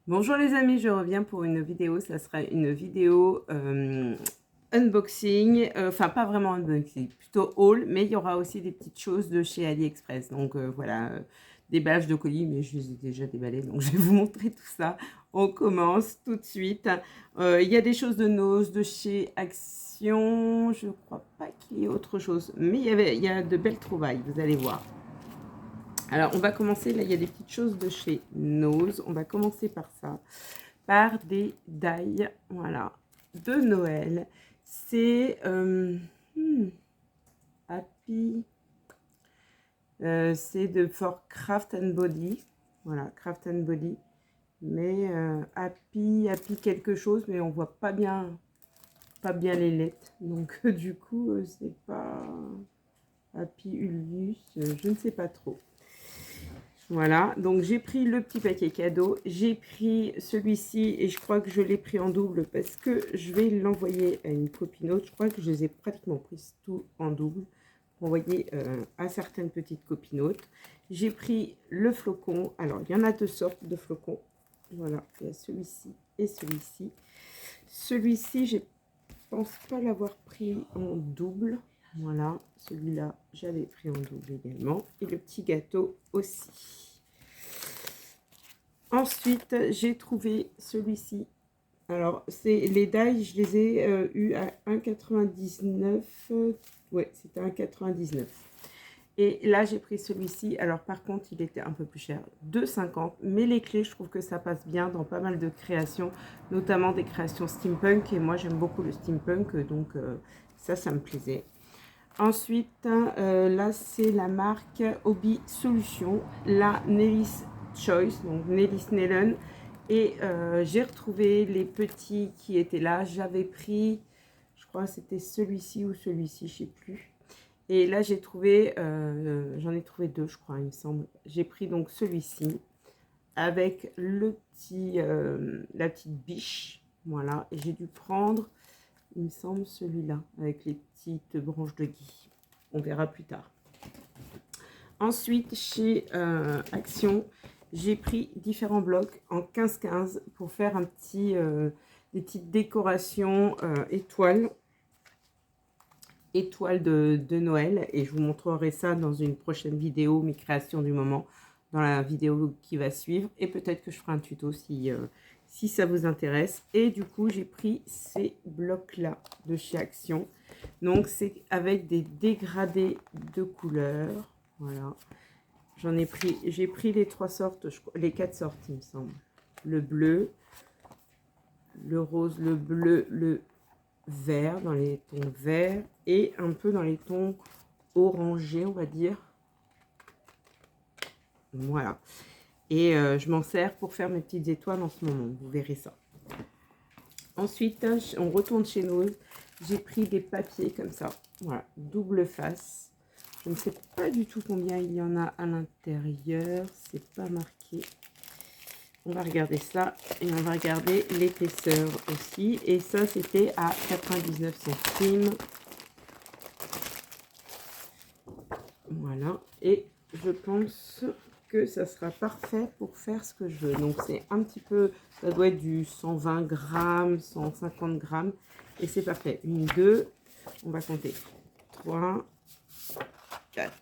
Bonjour les amis, je reviens pour une vidéo, ça sera une vidéo unboxing, enfin pas vraiment unboxing, plutôt haul, mais il y aura aussi des petites choses de chez AliExpress. Donc voilà, déballage de colis, mais je les ai déjà déballés, donc je vais vous montrer tout ça. On commence tout de suite. Il y a des choses de Nose, de chez Action, je crois pas qu'il y ait autre chose, mais il y a de belles trouvailles, vous allez voir. Alors, on va commencer, là, il y a des petites choses de chez Nose. On va commencer par ça, par des die, voilà, de Noël. C'est Happy, c'est de For Craft and Body, voilà, Craft and Body. Mais Happy quelque chose, mais on voit pas bien les lettres. Donc, du coup, c'est pas Happy Ulus, je ne sais pas trop. Voilà, donc j'ai pris le petit paquet cadeau, j'ai pris celui-ci et je crois que je l'ai pris en double parce que je vais l'envoyer à une copinote. Je crois que je les ai pratiquement prises tout en double pour envoyer à certaines petites copinotes. J'ai pris le flocon, alors il y en a deux sortes de flocons, voilà, il y a celui-ci et celui-ci. Celui-ci, je pense pas l'avoir pris en double, voilà, celui-là j'avais pris en double également et le petit gâteau aussi. Ensuite, j'ai trouvé celui-ci. Alors, c'est les die, je les ai eu à 1,99. Ouais, c'était 1,99. Et là, j'ai pris celui-ci. Alors, par contre, il était un peu plus cher, 2,50. Mais les clés, je trouve que ça passe bien dans pas mal de créations, notamment des créations steampunk. Et moi, j'aime beaucoup le steampunk, donc ça me plaisait. Ensuite, là, c'est la marque Hobby Solutions, la Nellis Choice, donc Nellis Nellen. Et j'ai retrouvé les petits qui étaient là. J'avais pris, je crois que c'était celui-ci ou celui-ci, je ne sais plus. Et là, j'ai trouvé, j'en ai trouvé deux, je crois, il me semble. J'ai pris donc celui-ci avec le petit, la petite biche. Voilà, et j'ai dû prendre, il me semble, celui-là, avec les petites branches de gui. On verra plus tard. Ensuite, chez Action, j'ai pris différents blocs en 15-15 pour faire un petit, des petites décorations étoiles de Noël. Et je vous montrerai ça dans une prochaine vidéo, mes créations du moment, dans la vidéo qui va suivre. Et peut-être que je ferai un tuto si ça vous intéresse. Et du coup, j'ai pris ces blocs-là de chez Action. Donc, c'est avec des dégradés de couleurs. Voilà. J'ai pris les trois sortes, les quatre sortes, il me semble. Le bleu, le rose, le bleu, le vert, dans les tons verts, et un peu dans les tons orangés, on va dire. Voilà. Et je m'en sers pour faire mes petites étoiles en ce moment, vous verrez ça. Ensuite, on retourne chez nous. J'ai pris des papiers comme ça, voilà, double face. Je ne sais pas du tout combien il y en a à l'intérieur, c'est pas marqué. On va regarder ça et on va regarder l'épaisseur aussi. Et ça, c'était à 99 centimes. Voilà. Et je pense que ça sera parfait pour faire ce que je veux. Donc, c'est un petit peu, ça doit être du 120 grammes, 150 grammes. Et c'est parfait. Une, deux, on va compter. 3, 4,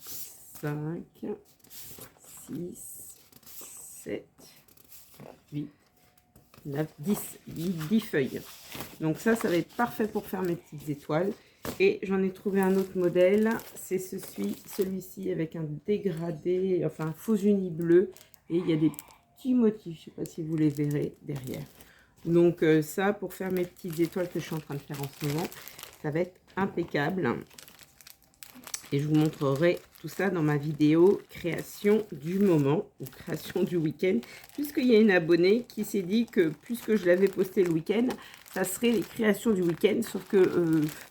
5, 6, 7, 8, 9, 10, 10 feuilles. Donc ça va être parfait pour faire mes petites étoiles. Et j'en ai trouvé un autre modèle. C'est celui-ci avec un dégradé, enfin un faux uni bleu. Et il y a des petits motifs, je ne sais pas si vous les verrez derrière. Donc ça, pour faire mes petites étoiles que je suis en train de faire en ce moment, ça va être impeccable. Et je vous montrerai tout ça dans ma vidéo création du moment ou création du week-end. Puisqu'il y a une abonnée qui s'est dit que puisque je l'avais posté le week-end, ça serait les créations du week-end. Sauf que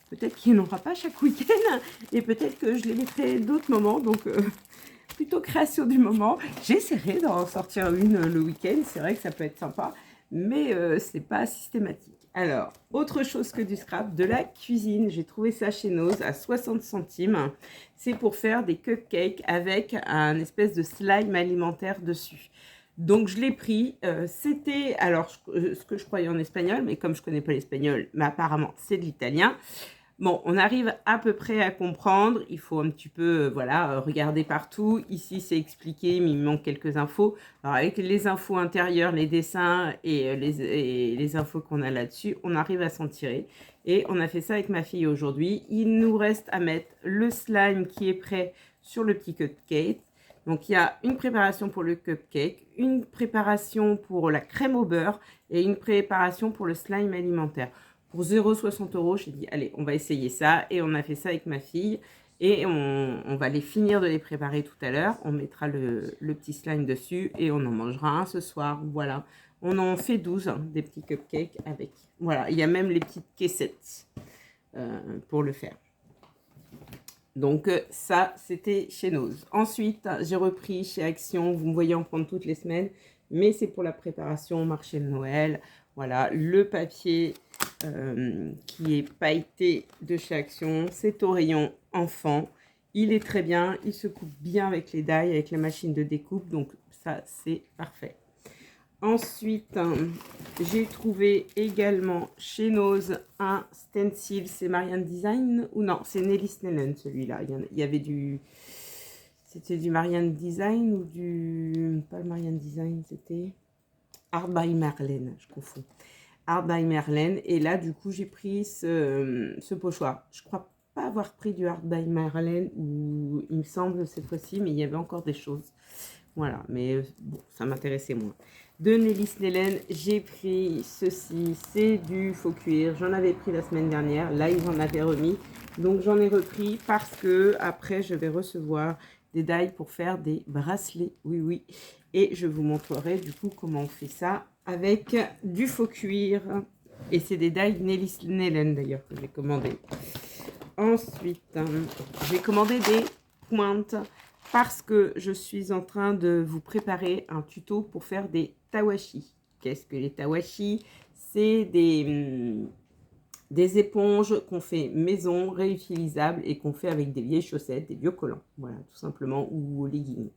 peut-être qu'il n'y en aura pas chaque week-end. Et peut-être que je les mettrai d'autres moments. Donc plutôt création du moment. J'essaierai d'en sortir une le week-end. C'est vrai que ça peut être sympa. Mais c'est pas systématique. Alors, autre chose que du scrap, de la cuisine. J'ai trouvé ça chez Nose à 60 centimes. C'est pour faire des cupcakes avec un espèce de slime alimentaire dessus. Donc je l'ai pris, c'était alors ce que je croyais en espagnol, mais comme je connais pas l'espagnol, mais apparemment c'est de l'italien. Bon, on arrive à peu près à comprendre, il faut un petit peu, voilà, regarder partout. Ici, c'est expliqué, mais il me manque quelques infos. Alors, avec les infos intérieures, les dessins et les infos qu'on a là-dessus, on arrive à s'en tirer. Et on a fait ça avec ma fille aujourd'hui. Il nous reste à mettre le slime qui est prêt sur le petit cupcake. Donc, il y a une préparation pour le cupcake, une préparation pour la crème au beurre et une préparation pour le slime alimentaire. Pour 0,60 €, j'ai dit, allez, on va essayer ça. Et on a fait ça avec ma fille. Et on va les finir de les préparer tout à l'heure. On mettra le petit slime dessus et on en mangera un ce soir. Voilà. On en fait 12, hein, des petits cupcakes avec. Voilà, il y a même les petites caissettes pour le faire. Donc ça, c'était chez Nose. Ensuite, j'ai repris chez Action. Vous me voyez en prendre toutes les semaines. Mais c'est pour la préparation au marché de Noël. Voilà, le papier qui est pailleté de chez Action. C'est au rayon enfant. Il est très bien. Il se coupe bien avec les die, avec la machine de découpe. Donc ça, c'est parfait. Ensuite, j'ai trouvé également chez Nose un stencil. C'est Marianne Design ou non, c'est Nelly Snellen celui-là. Il y avait du... C'était du Marianne Design ou du... Pas le Marianne Design, c'était... Art by Marlène, je confonds. Art by Marlène. Et là, du coup, j'ai pris ce pochoir. Je crois pas avoir pris du Art by Marlène, ou il me semble cette fois-ci, mais il y avait encore des choses. Voilà, mais bon, ça m'intéressait moins. De Nelly Snellen, j'ai pris ceci, c'est du faux cuir. J'en avais pris la semaine dernière, là ils en avaient remis. Donc j'en ai repris parce que après je vais recevoir des die pour faire des bracelets. Oui, oui. Et je vous montrerai du coup comment on fait ça avec du faux cuir. Et c'est des die Nelly Snellen d'ailleurs que j'ai commandé. Ensuite, j'ai commandé des pointes parce que je suis en train de vous préparer un tuto pour faire des tawashi. Qu'est-ce que les tawashi? C'est des éponges qu'on fait maison, réutilisables et qu'on fait avec des vieilles chaussettes, des vieux collants, voilà, tout simplement, ou leggings.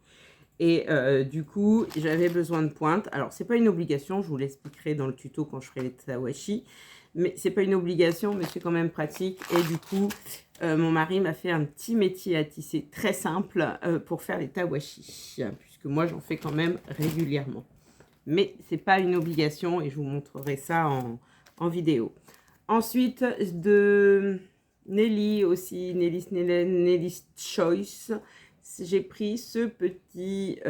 Et du coup, j'avais besoin de pointes. Alors, c'est pas une obligation, je vous l'expliquerai dans le tuto quand je ferai les tawashi. Mais c'est pas une obligation, mais c'est quand même pratique. Et du coup, mon mari m'a fait un petit métier à tisser très simple pour faire les tawashi. Puisque moi, j'en fais quand même régulièrement. Mais c'est pas une obligation et je vous montrerai ça en vidéo. Ensuite, de Nelly aussi, Nelly Snellen, Nelly's Choice. J'ai pris ce petit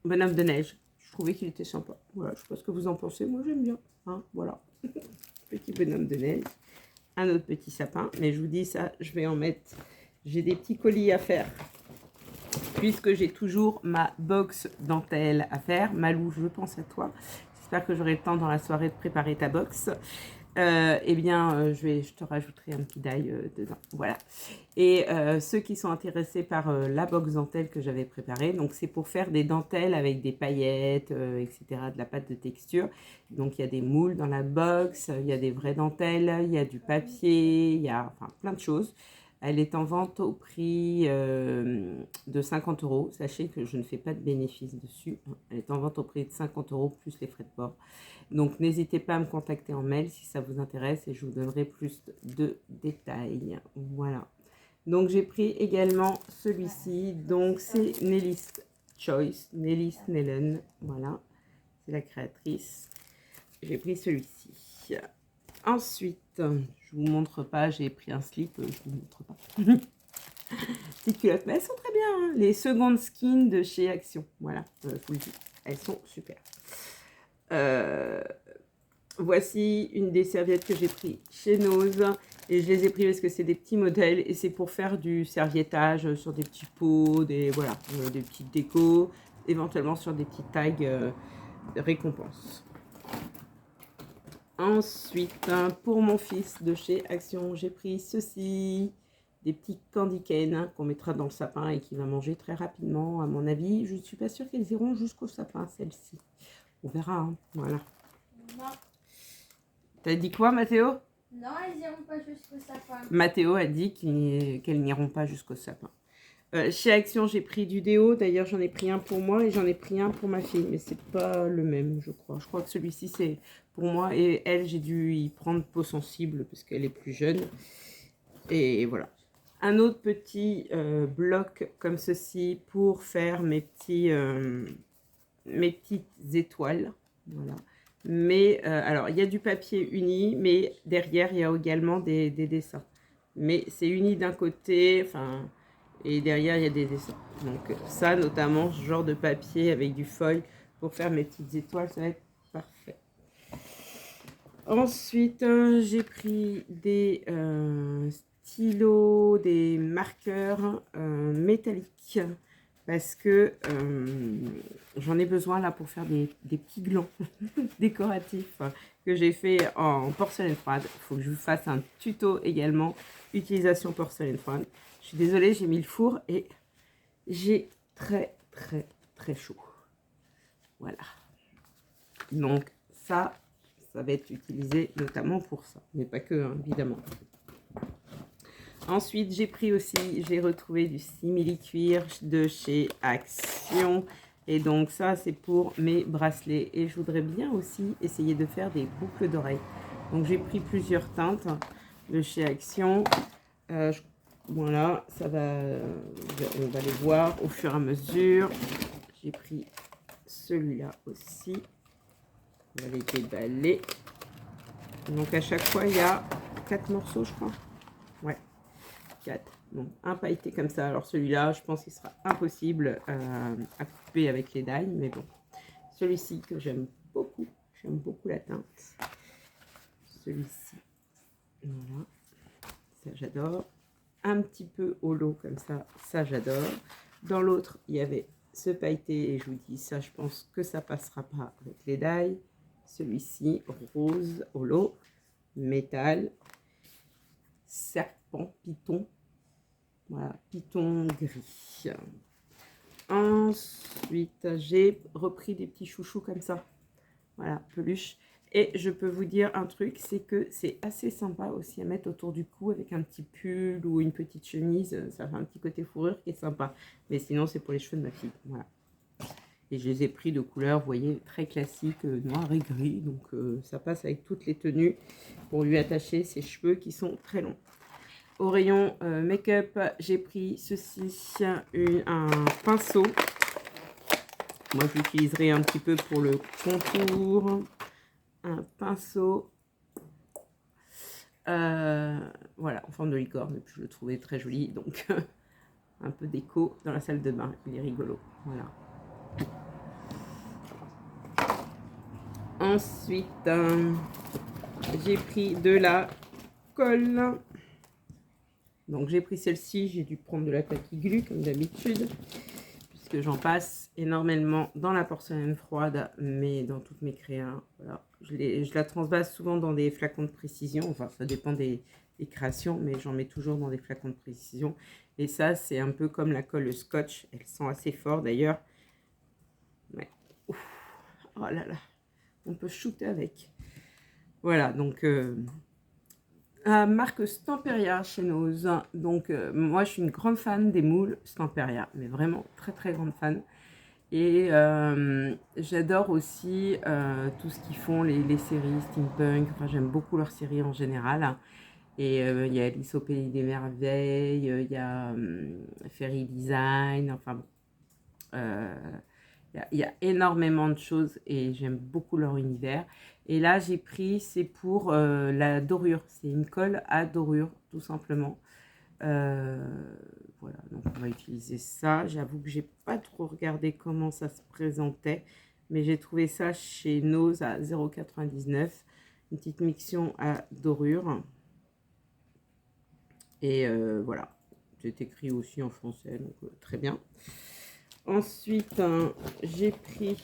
bonhomme de neige. Je trouvais qu'il était sympa. Voilà, je sais pas ce que vous en pensez. Moi, j'aime bien. Hein, voilà. Petit bonhomme de neige. Un autre petit sapin. Mais je vous dis ça, je vais en mettre... J'ai des petits colis à faire. Puisque j'ai toujours ma box dentelle à faire. Malou, je pense à toi. J'espère que j'aurai le temps dans la soirée de préparer ta box. Eh bien, je te rajouterai un petit die dedans. Voilà. Et ceux qui sont intéressés par la box dentelle que j'avais préparée, donc c'est pour faire des dentelles avec des paillettes, etc., de la pâte de texture. Donc il y a des moules dans la box, il y a des vraies dentelles, il y a du papier, il y a enfin plein de choses. Elle est en vente au prix de 50 €. Sachez que je ne fais pas de bénéfice dessus. Elle est en vente au prix de 50 € plus les frais de port. Donc, n'hésitez pas à me contacter en mail si ça vous intéresse et je vous donnerai plus de détails. Voilà. Donc, j'ai pris également celui-ci. Donc, c'est Nelly's Choice, Nelly Snellen. Voilà. C'est la créatrice. J'ai pris celui-ci. Ensuite, je vous montre pas, j'ai pris un slip, je vous montre pas. Petites culottes, mais elles sont très bien, hein. Les secondes skins de chez Action, voilà, je vous le dis, elles sont super. Voici une des serviettes que j'ai pris chez Nose, et je les ai pris parce que c'est des petits modèles, et c'est pour faire du serviettage sur des petits pots, des, voilà, des petites décos, éventuellement sur des petites tags récompenses. Ensuite, pour mon fils de chez Action, j'ai pris ceci, des petits candy cane qu'on mettra dans le sapin et qui va manger très rapidement, à mon avis. Je ne suis pas sûre qu'elles iront jusqu'au sapin, celles-ci. On verra, hein. Voilà. Non. T'as dit quoi, Mathéo? Non, elles n'iront pas jusqu'au sapin. Mathéo a dit qu'elles n'iront pas jusqu'au sapin. Chez Action, j'ai pris du déo. D'ailleurs, j'en ai pris un pour moi et j'en ai pris un pour ma fille. Mais c'est pas le même, je crois. Je crois que celui-ci, c'est pour moi. Et elle, j'ai dû y prendre peau sensible parce qu'elle est plus jeune. Et voilà. Un autre petit bloc comme ceci pour faire mes petites étoiles. Voilà. Mais, alors, il y a du papier uni, mais derrière, il y a également des dessins. Mais c'est uni d'un côté, enfin... Et derrière, il y a des dessins. Donc ça, notamment, ce genre de papier avec du foil pour faire mes petites étoiles, ça va être parfait. Ensuite, j'ai pris des stylos, des marqueurs métalliques parce que j'en ai besoin là pour faire des petits glands décoratifs que j'ai fait en porcelaine froide. Il faut que je vous fasse un tuto également, utilisation porcelaine froide. Je suis désolée, j'ai mis le four et j'ai très chaud. Voilà. Donc ça va être utilisé notamment pour ça, mais pas que, hein, évidemment. Ensuite, j'ai pris aussi, j'ai retrouvé du simili-cuir de chez Action. Et donc ça, c'est pour mes bracelets. Et je voudrais bien aussi essayer de faire des boucles d'oreilles. Donc j'ai pris plusieurs teintes de chez Action. Voilà, ça va, on va les voir au fur et à mesure. J'ai pris celui-là aussi. On va les déballer. Donc à chaque fois, il y a 4 morceaux, je crois. Ouais, 4. Donc un pailleté comme ça. Alors celui-là, je pense qu'il sera impossible à couper avec les die. Mais bon, celui-ci que j'aime beaucoup la teinte. Celui-ci, voilà, ça j'adore. Un petit peu holo comme ça j'adore. Dans l'autre, il y avait ce pailleté et je vous dis, ça je pense que ça passera pas avec les die. Celui-ci, rose, holo, métal, serpent, python. Voilà, python gris. Ensuite, j'ai repris des petits chouchous comme ça. Voilà, peluche. Et je peux vous dire un truc, c'est que c'est assez sympa aussi à mettre autour du cou avec un petit pull ou une petite chemise. Ça fait un petit côté fourrure qui est sympa. Mais sinon, c'est pour les cheveux de ma fille. Voilà. Et je les ai pris de couleur, vous voyez, très classique, noir et gris. Donc, ça passe avec toutes les tenues pour lui attacher ses cheveux qui sont très longs. Au rayon make-up, j'ai pris ceci, un pinceau. Moi, je l'utiliserai un petit peu pour le contour. Un pinceau, voilà, en forme de licorne. Et puis, je le trouvais très joli. Donc, un peu déco dans la salle de bain. Il est rigolo. Voilà. Ensuite, j'ai pris de la colle. Donc, j'ai pris celle-ci. J'ai dû prendre de la Tacky Glue, comme d'habitude. Que j'en passe énormément dans la porcelaine froide, mais dans toutes mes créas. Voilà. Je la transvase souvent dans des flacons de précision. Enfin, ça dépend des créations, mais j'en mets toujours dans des flacons de précision. Et ça, c'est un peu comme la colle scotch. Elle sent assez fort d'ailleurs. Ouais. Ouf. Oh là là. On peut shooter avec. Voilà, donc... marque Stamperia chez Nose. Donc, moi, je suis une grande fan des moules Stamperia, mais vraiment très grande fan. Et j'adore aussi tout ce qu'ils font, les séries steampunk. Enfin, j'aime beaucoup leurs séries en général. Et il y a Alice au Pays des Merveilles, il y a Fairy Design. Enfin, bon, il y a énormément de choses et j'aime beaucoup leur univers. Et là, j'ai pris, c'est pour la dorure. C'est une colle à dorure, tout simplement. Voilà, donc on va utiliser ça. J'avoue que j'ai pas trop regardé comment ça se présentait, mais j'ai trouvé ça chez Nose à 0,99. Une petite mixion à dorure. Et voilà, c'est écrit aussi en français, donc très bien. Ensuite, j'ai pris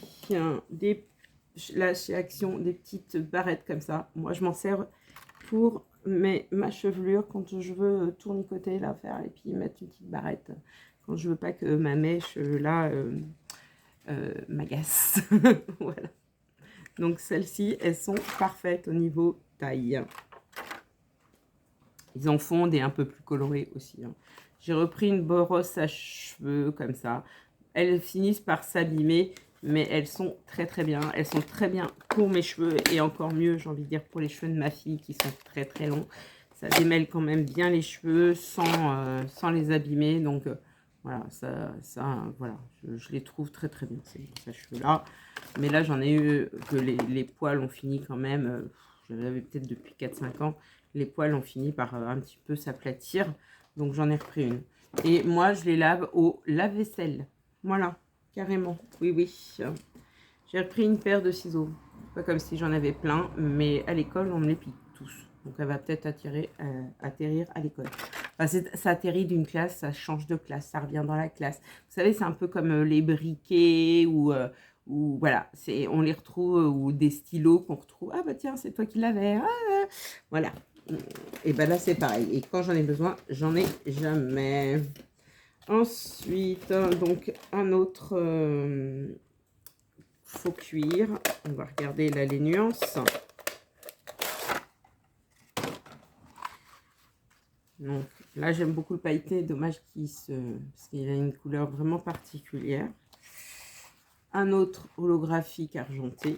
là chez Action des petites barrettes comme ça. Moi, je m'en sers pour ma chevelure quand je veux tournicoter, là, faire et puis mettre une petite barrette. Quand je veux pas que ma mèche, là, m'agace. Voilà. Donc, celles-ci, elles sont parfaites au niveau taille. Ils en font des un peu plus colorés aussi. Hein. J'ai repris une brosse à cheveux comme ça. Elles finissent par s'abîmer, mais elles sont très très bien. Elles sont très bien pour mes cheveux et encore mieux, j'ai envie de dire, pour les cheveux de ma fille qui sont très très longs. Ça démêle quand même bien les cheveux sans les abîmer. Donc voilà, voilà, je les trouve très très bien ces cheveux-là. Mais là, j'en ai eu que les poils ont fini quand même. Je l'avais peut-être depuis 4-5 ans. Les poils ont fini par un petit peu s'aplatir. Donc j'en ai repris une. Et moi, je les lave au lave-vaisselle. Voilà, carrément. Oui, oui. J'ai repris une paire de ciseaux. Pas comme si j'en avais plein, mais à l'école, on me les pique tous. Donc elle va peut-être atterrir à l'école. Enfin, ça atterrit d'une classe, ça change de classe, ça revient dans la classe. Vous savez, c'est un peu comme les briquets ou voilà, on les retrouve, ou des stylos qu'on retrouve. Ah bah tiens, c'est toi qui l'avais. Ah, voilà. Et ben là, c'est pareil. Et quand j'en ai besoin, j'en ai jamais. Ensuite, donc un autre faux cuir. On va regarder là les nuances. Donc là, j'aime beaucoup le pailleté. Dommage parce qu'il a une couleur vraiment particulière. Un autre holographique argenté.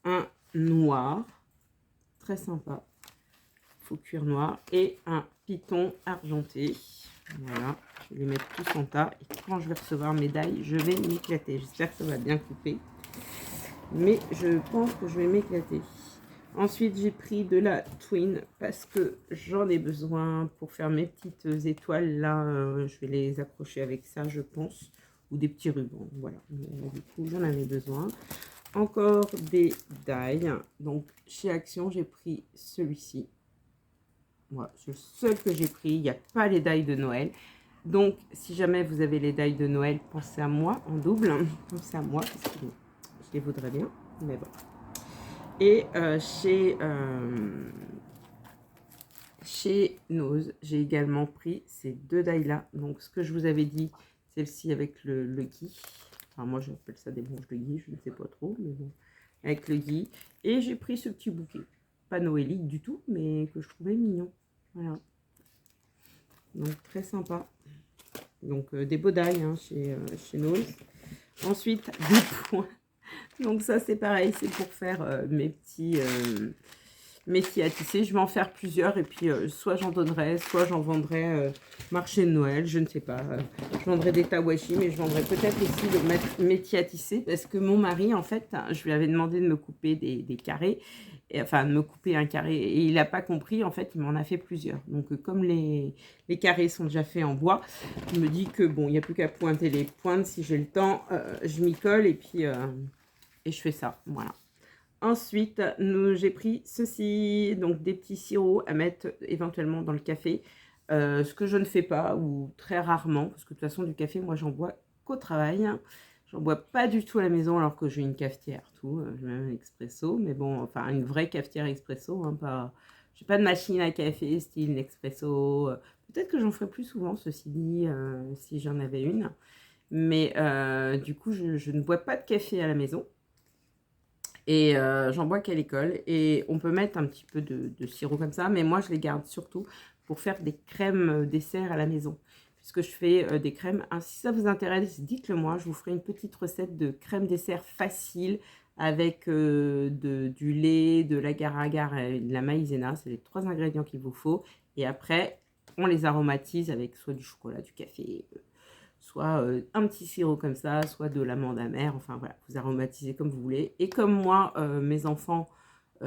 Un noir. Très sympa. Faux cuir noir. Et un python argenté. Voilà. Je vais les mettre tous en tas. Et quand je vais recevoir mes dailles, je vais m'éclater. J'espère que ça va bien couper. Mais je pense que je vais m'éclater. Ensuite, j'ai pris de la Twin parce que j'en ai besoin pour faire mes petites étoiles. Là, je vais les accrocher avec ça, je pense. Ou des petits rubans. Voilà. Du coup, j'en avais besoin. Encore des dailles. Donc, chez Action, j'ai pris celui-ci. Voilà, c'est le seul que j'ai pris. Il n'y a pas les dailles de Noël. Donc, si jamais vous avez les dailles de Noël, pensez à moi en double. Pensez à moi parce que je les voudrais bien. Mais bon. Et chez Nose, j'ai également pris ces deux dailles-là. Donc, ce que je vous avais dit, celle-ci avec le gui. Enfin, moi, j'appelle ça des branches de gui, je ne sais pas trop, mais bon, avec le gui. Et j'ai pris ce petit bouquet. Pas noélique du tout, mais que je trouvais mignon. Voilà. Donc, très sympa. Donc, des beaux dailles hein, chez Nose. Ensuite, des points. Donc ça c'est pareil, c'est pour faire mes petits à tisser. Je vais en faire plusieurs et puis soit j'en donnerai, soit j'en vendrai marché de Noël, je ne sais pas. Je vendrai des tawashi, mais je vendrai peut-être aussi de mes à tisser parce que mon mari en fait, je lui avais demandé de me couper des carrés, enfin de me couper un carré et il n'a pas compris, en fait il m'en a fait plusieurs. Donc comme les carrés sont déjà faits en bois, je me dis que bon, il n'y a plus qu'à pointer les pointes si j'ai le temps, je m'y colle et puis... et je fais ça, voilà. Ensuite, j'ai pris ceci, donc des petits sirops à mettre éventuellement dans le café. Ce que je ne fais pas, ou très rarement, parce que de toute façon, du café, moi, j'en bois qu'au travail. J'en bois pas du tout à la maison, alors que j'ai une cafetière, tout. J'ai même un expresso, mais bon, enfin, une vraie cafetière expresso, hein, pas... J'ai pas de machine à café, style Nespresso. Peut-être que j'en ferai plus souvent, ceci dit, si j'en avais une. Mais du coup, je ne bois pas de café à la maison. Et j'en bois qu'à l'école. Et on peut mettre un petit peu de sirop comme ça. Mais moi, je les garde surtout pour faire des crèmes dessert à la maison. Puisque je fais des crèmes. Ah, si ça vous intéresse, dites-le moi. Je vous ferai une petite recette de crème dessert facile avec du lait, de l'agar-agar et de la maïzena. C'est les 3 ingrédients qu'il vous faut. Et après, on les aromatise avec soit du chocolat, du café, soit un petit sirop comme ça, soit de l'amande amère, enfin voilà, vous aromatisez comme vous voulez. Et comme moi, mes enfants,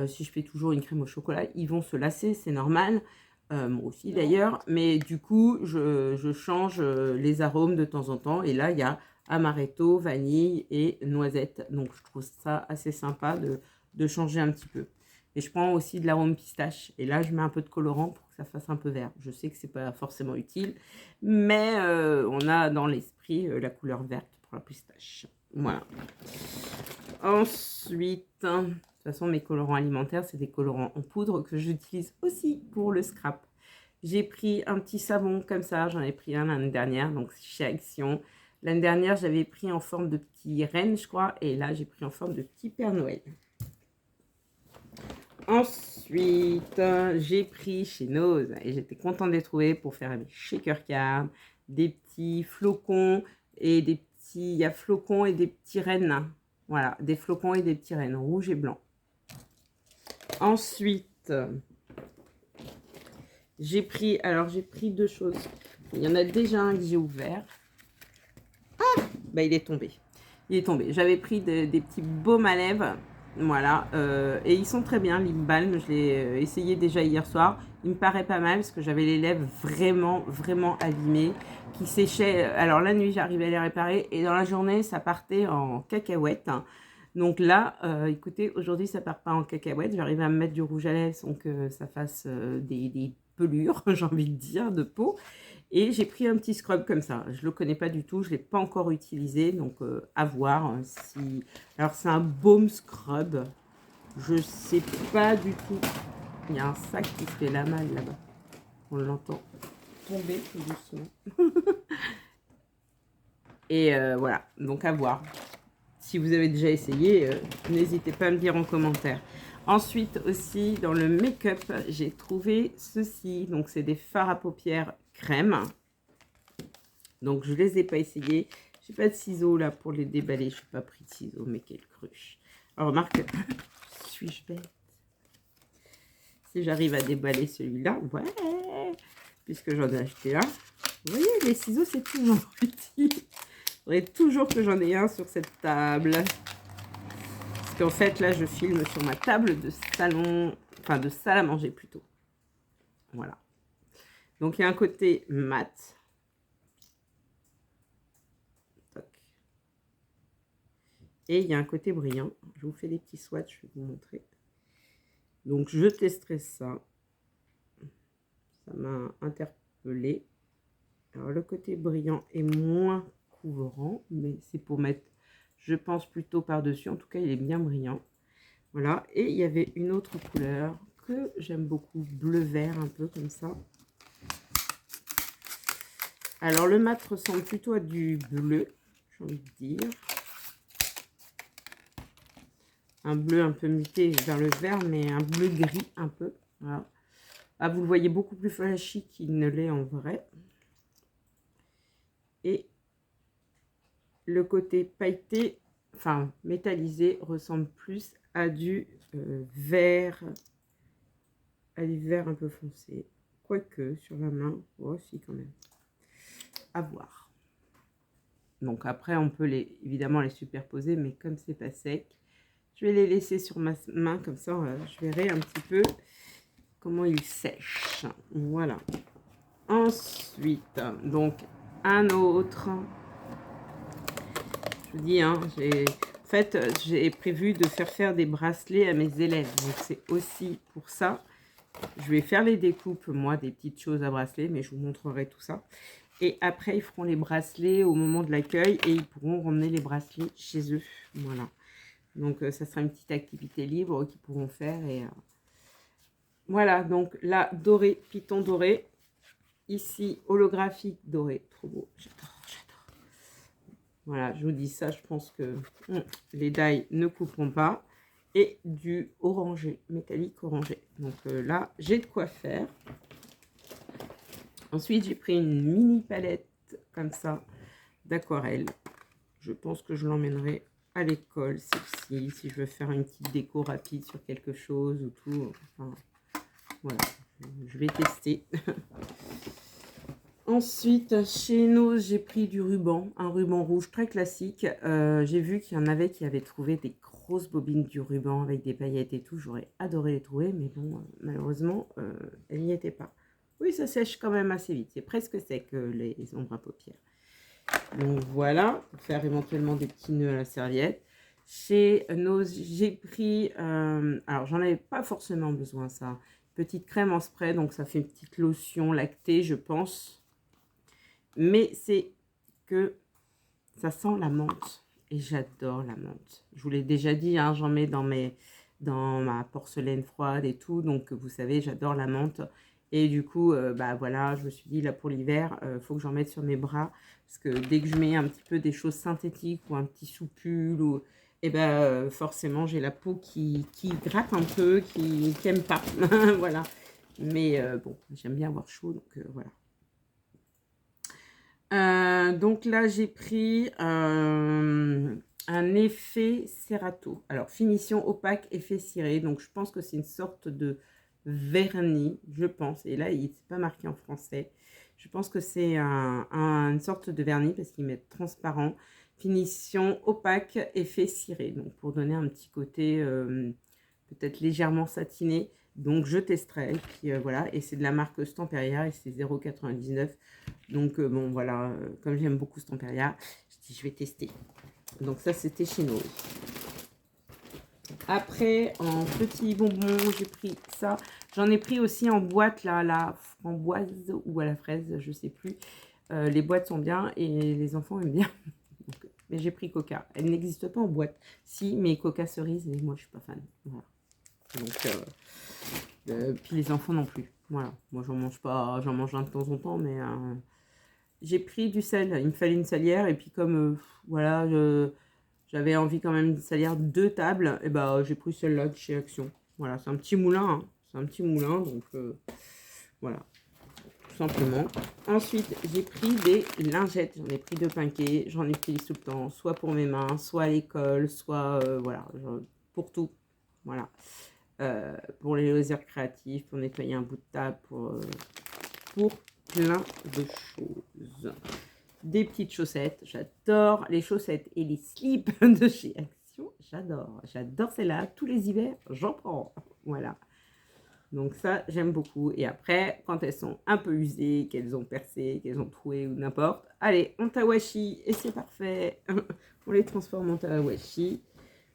si je fais toujours une crème au chocolat, ils vont se lasser, c'est normal, moi aussi d'ailleurs, mais du coup, je change les arômes de temps en temps, et là, il y a amaretto, vanille et noisette, donc je trouve ça assez sympa de changer un petit peu. Et je prends aussi de l'arôme pistache. Et là, je mets un peu de colorant pour que ça fasse un peu vert. Je sais que c'est pas forcément utile, mais on a dans l'esprit la couleur verte pour la pistache. Voilà. Ensuite, de toute façon, mes colorants alimentaires, c'est des colorants en poudre que j'utilise aussi pour le scrap. J'ai pris un petit savon comme ça. J'en ai pris un l'année dernière, donc chez Action. L'année dernière, j'avais pris en forme de petit renne, je crois. Et là, j'ai pris en forme de petit Père Noël. Ensuite, j'ai pris chez Nose et j'étais contente de les trouver pour faire mes shaker cards, des petits flocons et des petits, il y a flocons et des petits rennes. Voilà, des flocons et des petits rennes, rouge et blanc. Ensuite, j'ai pris deux choses. Il y en a déjà un que j'ai ouvert. Ah, bah il est tombé. Il est tombé. J'avais pris des petits baumes à lèvres. Voilà, et ils sont très bien, lip balm, je l'ai essayé déjà hier soir. Il me paraît pas mal parce que j'avais les lèvres vraiment abîmées, qui séchaient. Alors la nuit, j'arrivais à les réparer et dans la journée, ça partait en cacahuète. Donc là, écoutez, aujourd'hui, ça part pas en cacahuète. J'arrive à me mettre du rouge à lèvres sans que ça fasse des pelures, j'ai envie de dire, de peau. Et j'ai pris un petit scrub comme ça. Je ne le connais pas du tout. Je ne l'ai pas encore utilisé. Donc, à voir si... Alors, c'est un baume scrub. Je ne sais pas du tout. Il y a un sac qui se fait la malle là-bas. On l'entend tomber tout doucement. Et voilà. Donc, à voir. Si vous avez déjà essayé, n'hésitez pas à me dire en commentaire. Ensuite aussi, dans le make-up, j'ai trouvé ceci. Donc, c'est des fards à paupières crème. Donc, je ne les ai pas essayés. Je n'ai pas de ciseaux là pour les déballer. Je n'ai pas pris de ciseaux, mais quelle cruche. Alors, remarque, suis-je bête? Si j'arrive à déballer celui-là, ouais, puisque j'en ai acheté un. Vous voyez, les ciseaux, c'est toujours utile. Il faudrait toujours que j'en ai un sur cette table. Parce qu'en fait, là, je filme sur ma table de salon, enfin de salle à manger plutôt. Voilà. Donc, il y a un côté mat. Et il y a un côté brillant. Je vous fais des petits swatchs, je vais vous montrer. Donc, je testerai ça. Ça m'a interpellée. Alors, le côté brillant est moins couvrant, mais c'est pour mettre, je pense, plutôt par-dessus. En tout cas, il est bien brillant. Voilà. Et il y avait une autre couleur que j'aime beaucoup, bleu-vert, un peu comme ça. Alors, le mat ressemble plutôt à du bleu, j'ai envie de dire. Un bleu un peu muté vers le vert, mais un bleu gris un peu. Voilà. Ah, vous le voyez beaucoup plus flashy qu'il ne l'est en vrai. Et le côté pailleté, enfin métallisé, ressemble plus à du vert, un peu foncé. Quoique, sur la main, oh si quand même. À voir. Donc après, on peut évidemment les superposer, mais comme c'est pas sec, je vais les laisser sur ma main, comme ça, je verrai un petit peu comment ils sèchent. Voilà. Ensuite, donc, un autre. Je vous dis, hein, en fait, j'ai prévu de faire des bracelets à mes élèves. Donc, c'est aussi pour ça. Je vais faire les découpes, moi, des petites choses à bracelet, mais je vous montrerai tout ça. Et après, ils feront les bracelets au moment de l'accueil et ils pourront ramener les bracelets chez eux. Voilà. Donc, ça sera une petite activité libre qu'ils pourront faire. Et voilà, donc là, doré, python doré. Ici, holographique doré. Trop beau, j'adore. Voilà, je vous dis ça, je pense que les die ne couperont pas. Et du orangé, métallique orangé. Donc là, j'ai de quoi faire. Ensuite, j'ai pris une mini palette comme ça d'aquarelle. Je pense que je l'emmènerai à l'école, celle-ci, si je veux faire une petite déco rapide sur quelque chose ou tout. Enfin, voilà, je vais tester. Ensuite, chez nous, j'ai pris du ruban, un ruban rouge très classique. J'ai vu qu'il y en avait qui avaient trouvé des grosses bobines du ruban avec des paillettes et tout. J'aurais adoré les trouver, mais bon, malheureusement, elles n'y étaient pas. Oui, ça sèche quand même assez vite. C'est presque sec, les ombres à paupières. Donc voilà, pour faire éventuellement des petits nœuds à la serviette. Chez Nose, j'ai pris, alors j'en avais pas forcément besoin ça, petite crème en spray, donc ça fait une petite lotion lactée, je pense. Mais c'est que ça sent la menthe. Et j'adore la menthe. Je vous l'ai déjà dit, hein, j'en mets dans ma porcelaine froide et tout. Donc, vous savez, j'adore la menthe. Et du coup, bah voilà, je me suis dit, là, pour l'hiver, faut que j'en mette sur mes bras. Parce que dès que je mets un petit peu des choses synthétiques ou un petit soupule, ou et ben forcément, j'ai la peau qui gratte un peu, qui n'aime pas. Voilà. Mais bon, j'aime bien avoir chaud, donc voilà. Donc là, j'ai pris un effet Cerato. Alors, finition opaque, effet ciré. Donc, je pense que c'est une sorte de vernis, je pense. Et là, il n'est pas marqué en français. Je pense que c'est une sorte de vernis parce qu'ils mettent transparent. Finition opaque, effet ciré. Donc, pour donner un petit côté peut-être légèrement satiné. Donc, je testerai. Et puis, voilà. Et c'est de la marque Stamperia et c'est 0,99 €. Donc, bon, voilà. Comme j'aime beaucoup Stamperia, je dis, je vais tester. Donc, ça, c'était chez Noé. Après, en petits bonbons, j'ai pris ça. J'en ai pris aussi en boîte, là, à la framboise ou à la fraise, je sais plus. Les boîtes sont bien et les enfants aiment bien. Donc, mais j'ai pris Coca. Elle n'existe pas en boîte. Si, mais Coca cerise, et moi, je suis pas fan. Voilà. Donc, puis les enfants non plus. Voilà. Moi, j'en mange pas. J'en mange un de temps en temps, mais j'ai pris du sel. Il me fallait une salière. Et puis, comme, voilà, j'avais envie quand même d'une salière 2 tables, et ben j'ai pris celle-là de chez Action. Voilà, c'est un petit moulin. Hein. C'est un petit moulin, donc voilà. Tout simplement. Ensuite, j'ai pris des lingettes. J'en ai pris 2 paquets. J'en ai pris tout le temps, soit pour mes mains, soit à l'école, soit voilà, pour tout. Voilà. Pour les loisirs créatifs, pour nettoyer un bout de table, pour plein de choses. Des petites chaussettes. J'adore les chaussettes et les slips de chez Action. J'adore. J'adore celle-là. Tous les hivers, j'en prends. Voilà. Donc ça, j'aime beaucoup. Et après, quand elles sont un peu usées, qu'elles ont percé, qu'elles ont troué ou n'importe, allez, en tawashi et c'est parfait. On les transforme en tawashi.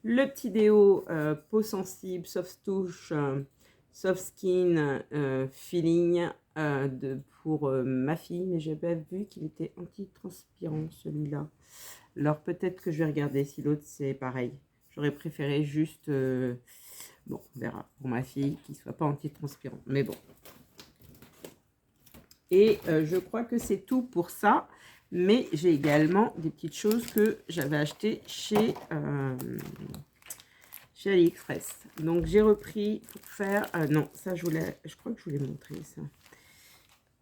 Le petit déo peau sensible, soft touch, soft skin, feeling pour ma fille. Mais j'avais vu qu'il était anti-transpirant celui-là. Alors peut-être que je vais regarder si l'autre c'est pareil. J'aurais préféré juste... bon, on verra pour ma fille qu'il ne soit pas anti-transpirant. Mais bon. Et je crois que c'est tout pour ça. Mais j'ai également des petites choses que j'avais achetées chez AliExpress. Donc j'ai repris pour faire... non, ça je crois que je vous l'ai montré ça.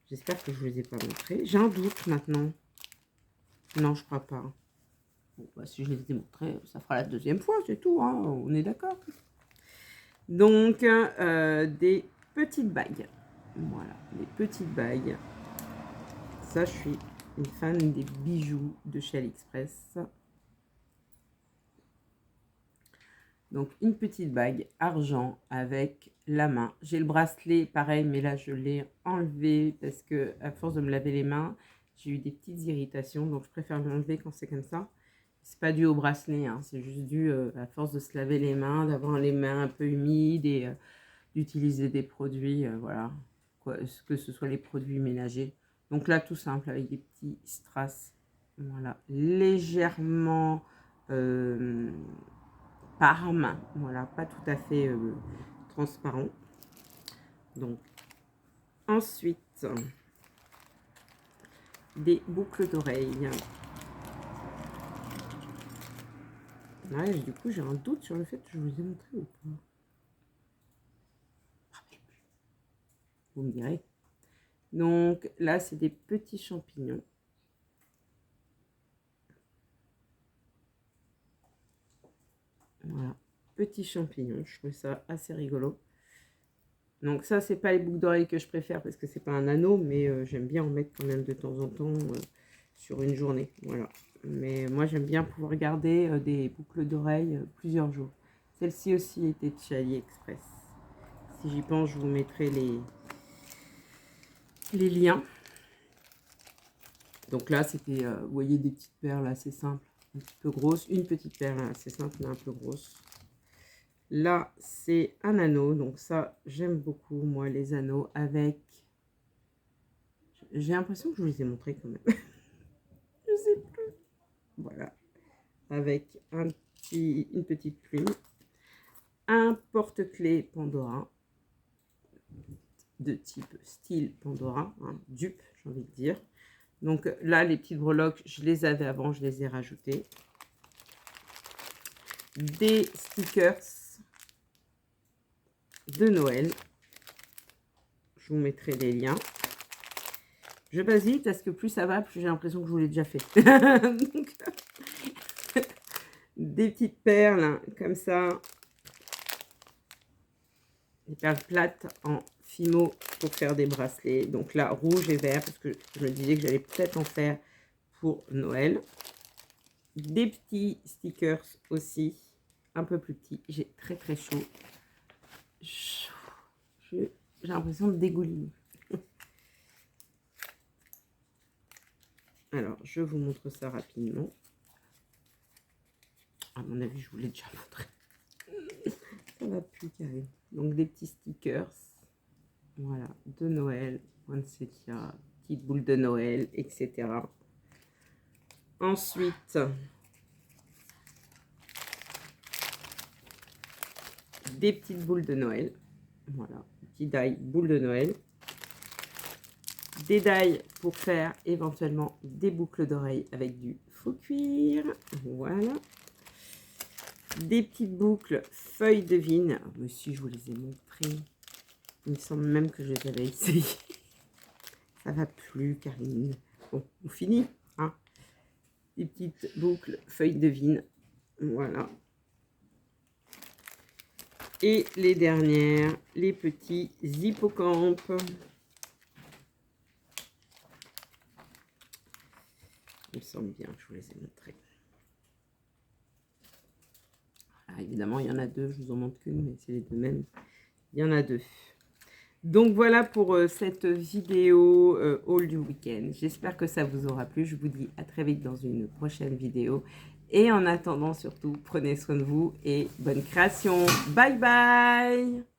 J'espère que je ne vous les ai pas montrés. J'ai un doute maintenant. Non, je crois pas. Bon, bah, si je les ai montrés, ça fera la deuxième fois, c'est tout. Hein, on est d'accord. Donc, des petites bagues. Voilà, des petites bagues. Ça, je suis une fan des bijoux de chez AliExpress. Donc, une petite bague argent avec la main. J'ai le bracelet, pareil, mais là, je l'ai enlevé parce que à force de me laver les mains, j'ai eu des petites irritations. Donc, je préfère l'enlever quand c'est comme ça. C'est pas dû au bracelet, hein, c'est juste dû à force de se laver les mains, d'avoir les mains un peu humides et d'utiliser des produits, voilà, que ce soit les produits ménagers. Donc là, tout simple, avec des petits strass, voilà, légèrement parme, voilà, pas tout à fait transparent. Donc, ensuite, des boucles d'oreilles. Ouais, du coup, j'ai un doute sur le fait que je vous ai montré ou pas. Vous me direz. Donc là, c'est des petits champignons. Voilà, petits champignons. Je trouve ça assez rigolo. Donc ça, c'est pas les boucles d'oreilles que je préfère parce que c'est pas un anneau, mais j'aime bien en mettre quand même de temps en temps sur une journée. Voilà. Mais moi, j'aime bien pouvoir garder des boucles d'oreilles plusieurs jours. Celle-ci aussi était de chez AliExpress. Si j'y pense, je vous mettrai les liens. Donc là, c'était, vous voyez, des petites perles assez simples, un petit peu grosses. Une petite perle assez simple, mais un peu grosse. Là, c'est un anneau. Donc ça, j'aime beaucoup, moi, les anneaux avec... J'ai l'impression que je vous les ai montrés quand même. Je sais plus. Voilà. Avec une petite plume. Un porte-clés Pandora. De type style Pandora. Hein, dupe, j'ai envie de dire. Donc là, les petites breloques, je les avais avant, je les ai rajoutées. des stickers de Noël. Je vous mettrai les liens. Je passe vite parce que plus ça va, plus j'ai l'impression que je vous l'ai déjà fait. Donc, des petites perles hein, comme ça. Des perles plates en fimo pour faire des bracelets. Donc là, rouge et vert parce que je me disais que j'allais peut-être en faire pour Noël. Des petits stickers aussi, un peu plus petits. J'ai très très chaud. J'ai l'impression de dégouliner. Alors, je vous montre ça rapidement. À mon avis, je vous l'ai déjà montré. Ça va plus carré. Donc, des petits stickers. Voilà, de Noël, poinsettia, petite boule de Noël, etc. Ensuite, des petites boules de Noël. Voilà, petit die boule de Noël. Des die pour faire éventuellement des boucles d'oreilles avec du faux cuir. Voilà. Des petites boucles feuilles de vigne. Mais si, je vous les ai montrées. Il me semble même que je les avais essayées. Ça va plus, Karine. Bon, on finit. Hein. Des petites boucles feuilles de vigne. Voilà. Et les dernières, les petits hippocampes. Il me semble bien que je vous les ai montrés. Ah, évidemment, il y en a deux. Je vous en montre qu'une, mais c'est les deux mêmes. Il y en a deux. Donc voilà pour cette vidéo haul du week-end. J'espère que ça vous aura plu. Je vous dis à très vite dans une prochaine vidéo. Et en attendant, surtout, prenez soin de vous et bonne création. Bye bye!